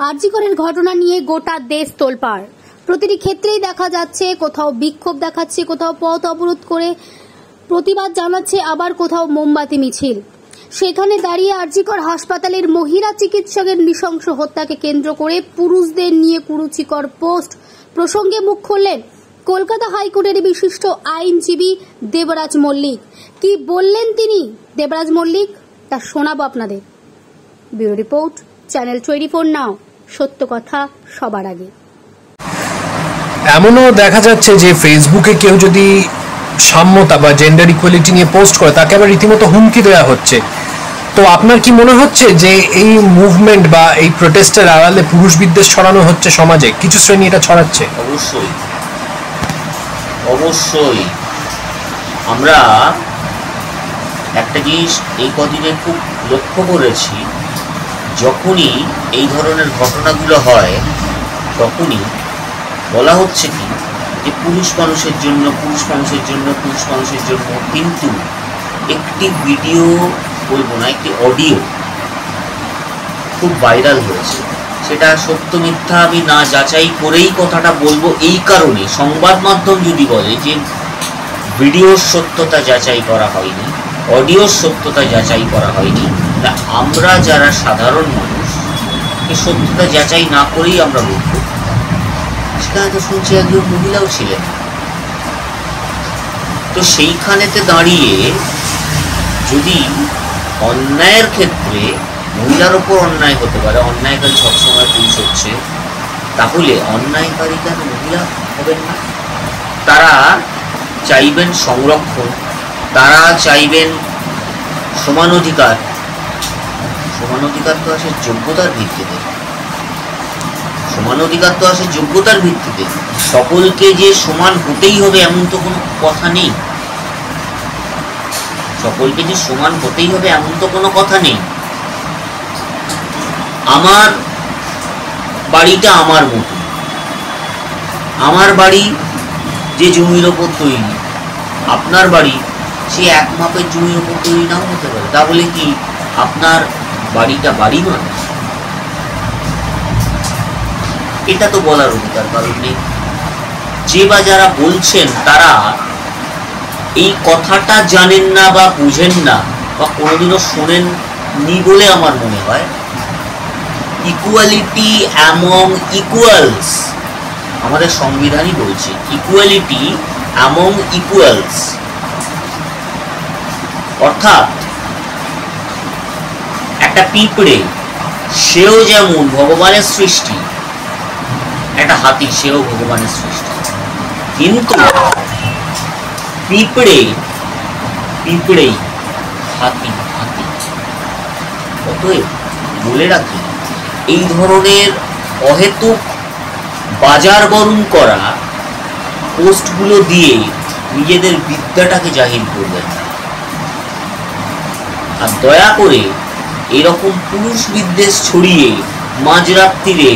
আরজি করের ঘটনা নিয়ে গোটা দেশ তোলপাড়। প্রতিটি ক্ষেত্রেই দেখা যাচ্ছে কোথাও বিক্ষোভ দেখাচ্ছে, কোথাও পথ অবরোধ করে প্রতিবাদ জানাচ্ছে, আবার কোথাও মোমবাতি মিছিল। সেখানে দাঁড়িয়ে আরজি কর হাসপাতালের মহিলা চিকিৎসকের নৃশংস হত্যাকে কেন্দ্র করে পুরুষদের নিয়ে কুরুচিকর পোস্ট প্রসঙ্গে মুখ খুললেন কলকাতা হাইকোর্টের বিশিষ্ট আইনজীবী দেবরাজ মল্লিক। কি বললেন তিনি দেবরাজ মল্লিক তা শোনাবো আপনাদের। ব্যুরো রিপোর্ট, চ্যানেল 24 নাও, সত্য কথা সবার আগে। এমনও দেখা যাচ্ছে যে ফেসবুকে কেউ যদি সাম্যতা বা জেন্ডার ইকুয়ালিটি নিয়ে পোস্ট করে তাকে আবার রীতিমতো হুমকি দেওয়া হচ্ছে। তো আপনার কি মনে হচ্ছে যে এই মুভমেন্ট বা এই প্রোটেস্টের আড়ালে পুরুষ বিদ্বেষ ছড়ানো হচ্ছে সমাজে? কিছু শ্রেণী এটা ছড়াচ্ছে। অবশ্যই অবশ্যই আমরা একটা জিনিস এই কদিনে খুব লক্ষ্য করেছি, যখনই এই ধরনের ঘটনাগুলো হয় তখনই বলা হচ্ছে কি যে পুরুষ মানুষের জন্য, পুরুষ মানুষের জন্য, পুরুষ মানুষের জন্য। কিন্তু একটি ভিডিও বলবো না, একটি অডিও খুব ভাইরাল হয়েছে। সেটা সত্য মিথ্যা আমি না যাচাই করেই কথাটা বলবো, এই কারণে সংবাদ মাধ্যম যদি বলে যে ভিডিওর সত্যতা যাচাই করা হয়নি, অডিওর সত্যতা যাচাই করা হয়নি, তা আমরা যারা সাধারণ মানুষ এই সত্যতা যাচাই না করেই আমরা বলবো। সেখানে তো শুনছি একজন মহিলাও ছিলেন। তো সেইখানেতে দাঁড়িয়ে যদি অন্যায়ের ক্ষেত্রে মহিলার ওপর অন্যায় হতে পারে, অন্যায়কারী সবসময় পুরুষ হচ্ছে, তাহলে অন্যায়কারী কেন মহিলা হবেন না? তারা চাইবেন সংরক্ষণ, তারা চাইবেন সমান অধিকার। সমান অধিকার তো আসে যোগ্যতার ভিত্তিতে, সমান অধিকার তো আসে যোগ্যতার ভিত্তিতে। সকলকে যে সমান হতেই হবে এমন তো কোনো কথা নেই, সকলকে যে সমান হতেই হবে এমন তো কোনো কথা নেই। আমার বাড়িটা আমার মতো, আমার বাড়ি যে জমির ওপর তৈরি, আপনার বাড়ি সে এক মাপের জমির ওপর তৈরি নাও হতে পারে। তা বলে কি আপনার বাড়িটা বাড়ি নয়? এটা তো বলার অধিকার কারণ নেই। যে বা যারা বলছেন তারা এই কথাটা জানেন না বা বুঝেন না বা কোনোদিনও শোনেননি বলে আমার মনে হয়। ইকুয়ালিটি অ্যামং ইকুয়ালস, আমাদের সংবিধানই বলছে ইকুয়ালিটি অ্যামং ইকুয়ালস। অর্থাৎ একটা পিঁপড়ে, সেও যেমন ভগবানের সৃষ্টি, একটা হাতি সেও ভগবানের সৃষ্টি, কিন্তু পিঁপড়েই হাতি হাতি। অতএব বলে রাখি, এই ধরনের অহেতুক বাজার গরম করা পোস্টগুলো দিয়ে নিজেদের বিদ্যাটাকে জাহির করবেন না। আর দয়া করে এরকম পুরুষ বিদ্বেষ ছড়িয়ে মাঝরাত্রিরে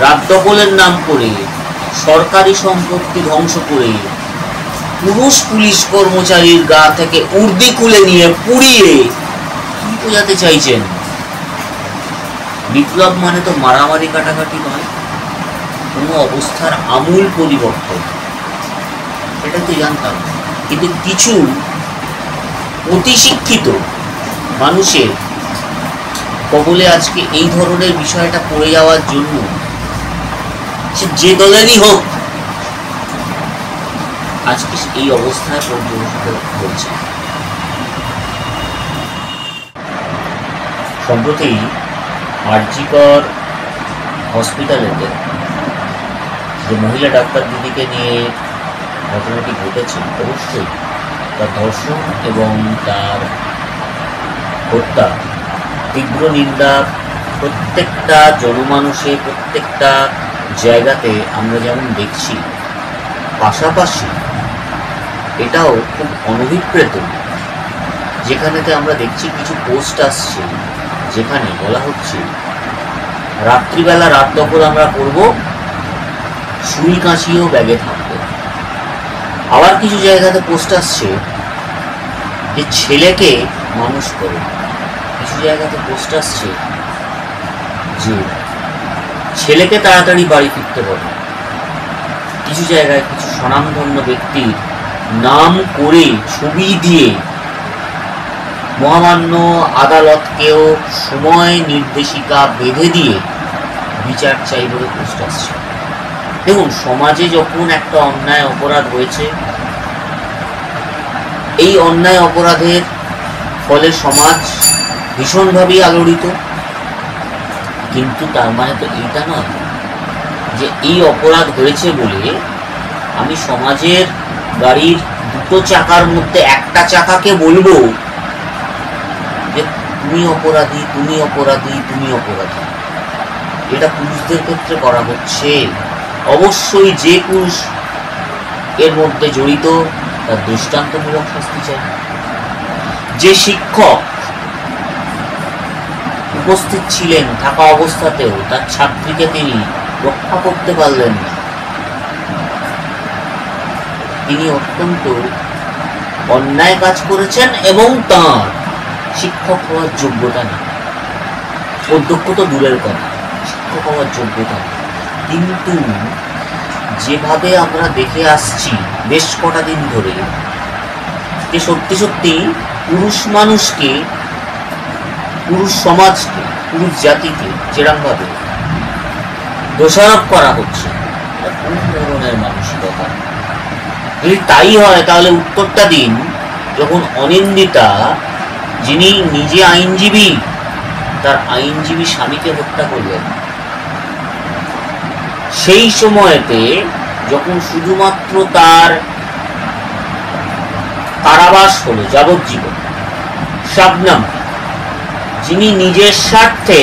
রাত দখলের নাম করে সরকারি সম্পত্তি ধ্বংস করে পুরুষ পুলিশ কর্মচারীর গা থেকে উর্দি খুলে নিয়ে পুড়িয়ে কি বোঝাতে চাইছেন? বিপ্লব মানে তো মারামারি কাটাকাটি নয়, কোনো অবস্থার আমূল পরিবর্তন। এটা তো জানতাম, কিন্তু কিছু অতি শিক্ষিত মানুষের কবলে আজকে এই ধরনের বিষয়টা পড়ে যাওয়ার জন্য সে যে দলেরই হোক আজকে এই অবস্থায় পর্যবেসিত হচ্ছে। সম্প্রতি আরজি কর হসপিটালেতে যে মহিলা ডাক্তার দিদিকে নিয়ে ঘটনাটি ঘটেছে, অবশ্যই তার ধর্ষণ এবং তার হত্যা তীব্র নিন্দা প্রত্যেকটা জনমানুষে, প্রত্যেকটা জায়গাতে আমরা যেমন দেখছি। পাশাপাশি এটাও খুব অনভিপ্রেত, যেখানেতে আমরা দেখছি কিছু পোস্ট আসছে যেখানে বলা হচ্ছে রাত্রিবেলা রাত দখল আমরা করব, সুই কাঁচিও ব্যাগে থাকবে। আবার কিছু জায়গাতে পোস্ট আসছে যে ছেলেকে মানুষ করে, কিছু জায়গাতে পোস্ট আসছে যে ছেলেকে তাড়াতাড়ি বাড়ি ফিরতে বলে। কিছু জায়গায় কিছু স্বনামধন্য ব্যক্তির নাম করে ছবি দিয়ে মহামান্য আদালতকেও সময় নির্দেশিকা বেঁধে দিয়ে বিচার চাই বলে পোস্ট আসছে। দেখুন, সমাজে যখন একটা অন্যায় অপরাধ হয়েছে, এই অন্যায় অপরাধের ফলে সমাজ ভীষণভাবেই আলোড়িত, কিন্তু তার মানে তো এটা নয় যে এই অপরাধ হয়েছে বলে আমি সমাজের গাড়ির দুটো চাকার মধ্যে একটা চাকাকে বলবো যে তুমি অপরাধী, তুমি অপরাধী, তুমি অপরাধী। এটা পুরুষদের ক্ষেত্রে করা হচ্ছে। অবশ্যই যে পুরুষ এর মধ্যে জড়িত তার দৃষ্টান্তমূলক শাস্তি চাই। যে শিক্ষক উপস্থিত ছিলেন থাকা অবস্থাতেও তার ছাত্রীকে তিনি রক্ষা করতে পারলেন না, তিনি অত্যন্ত অন্যায় কাজ করেছেন এবং তাঁর শিক্ষক হওয়ার যোগ্যতা নেই। অধ্যক্ষ তো দূরের কথা, শিক্ষক হওয়ার যোগ্যতা নেই। কিন্তু যেভাবে আমরা দেখে আসছি বেশ কটা দিন ধরে, যে সত্যি সত্যি পুরুষ মানুষকে, পুরুষ সমাজকে, পুরুষ জাতিকে যেরকমভাবে দোষারোপ করা হচ্ছে, কোন ধরনের মানসিকতা? যদি তাই হয় তাহলে উত্তরটা দিন, যখন অনিন্দিতা, যিনি নিজে আইনজীবী, তার আইনজীবী স্বামীকে হত্যা করলেন, সেই সময়তে যখন শুধুমাত্র তার কারাবাস হলো যাবজ্জীবন, শাবনম, যিনি নিজের স্বার্থে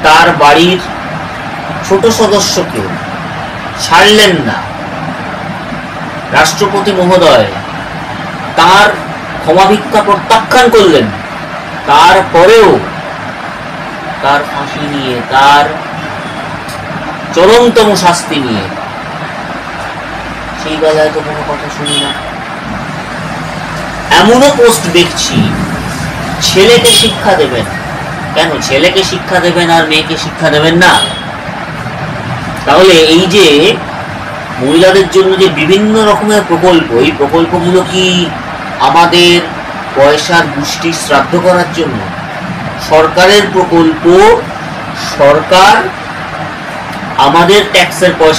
তার বাড়ির ছোট সদস্যকে ছাড়লেন না, রাষ্ট্রপতি মহোদয় তার ক্ষমা ভিক্ষা প্রত্যাখ্যান করলেন, তারপরেও তার ফাঁসি নিয়ে, তার চরমতম শাস্তি নিয়ে সেই বেলায় তো কোনো কথা শুনি না। এমনও পোস্ট দেখছি, ছেলেকে শিক্ষা দেবেন। কেন ছেলেকে শিক্ষা দেবেন আর মেয়েকে শিক্ষা দেবেন না? তাহলে এই যে মহিলাদের জন্য যে বিভিন্ন রকমের প্রকল্প, এই প্রকল্পগুলো কি আমাদের পয়সার গোষ্ঠী শ্রাদ্ধ করার জন্য? সরকারের প্রকল্প, সরকার আমাদের ট্যাক্সের পয়সা